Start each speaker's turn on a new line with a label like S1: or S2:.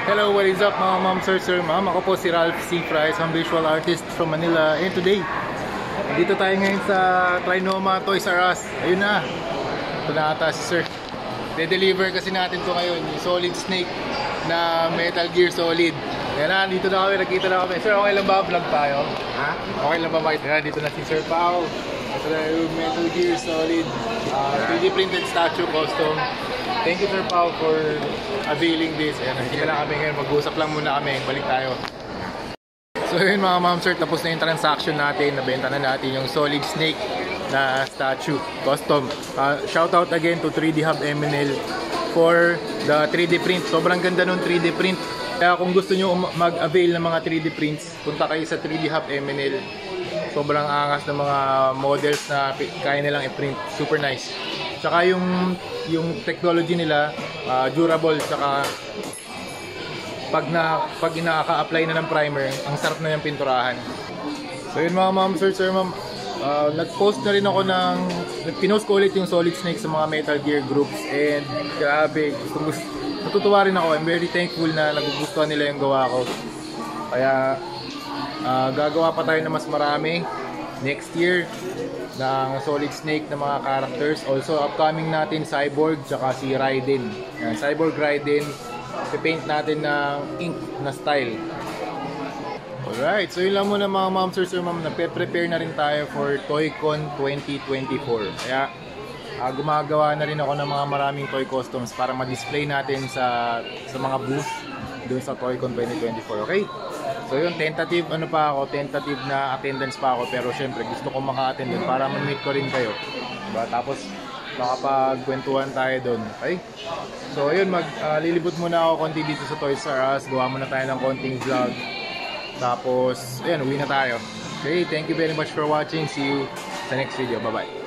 S1: Hello, what is up mga ma'am, sir, ma'am? Ako po si Ralph C. Fry, isang visual artist from Manila. And today, dito tayo ngayon sa Trinoma Toys R Us. Ayun na. Ito na ata si sir. De-deliver kasi natin to ngayon, yung Solid Snake na Metal Gear Solid. Yan na, dito na kami, nakita na kami. Sir, okay lang ba vlog tayo? Ha? Okay lang ba makita? Dito na si Sir Pao. Ito na yung Metal Gear Solid 3D printed statue custom. Thank you Sir Pao for availing this. Ayan, hindi na kami ngayon, mag-usap lang muna kami, balik tayo. So yun mga ma'am sir, tapos na yung transaction natin, nabenta na natin yung Solid Snake na statue, custom. Shout out again to 3D Hub MNL for the 3D print. Sobrang ganda nung 3D print. Kaya kung gusto nyo mag-avail ng mga 3D prints, punta kayo sa 3D Hub MNL. Sobrang angas ng mga models na kaya nilang i-print. Super nice. Tsaka yung technology nila, durable, tsaka pag inaka-apply na ng primer, ang sarap na yung pinturahan. So yun mga ma'am, sir, ma'am, nag-post na rin ako pinost ko ulit yung Solid Snake sa mga Metal Gear groups, and grabe, natutuwa rin ako. I'm very thankful na nagugustuhan nila yung gawa ko. Kaya gagawa pa tayo na mas marami next year ng Solid Snake na mga characters. Also upcoming natin Cyborg tsaka si Raiden. Yan, Cyborg Raiden, ipaint natin ng ink na style. Alright, so yun lang muna mga ma'am, sir, ma'am. Nagpe-prepare na rin tayo for ToyCon 2024. Kaya gumagawa na rin ako ng mga maraming toy customs para ma-display natin sa mga booth doon sa ToyCon 2024. Okay? So yun, tentative na attendance pa ako, pero syempre gusto ko maka-attend doon para ma-meet ko rin kayo. Diba? Tapos makapagkwentuhan tayo doon. Okay? So yun, lilibot muna ako konti dito sa Toys R Us. Gawa muna tayo ng konting vlog. Tapos, ayan, uwi na tayo. Okay, thank you very much for watching. See you sa next video. Bye-bye.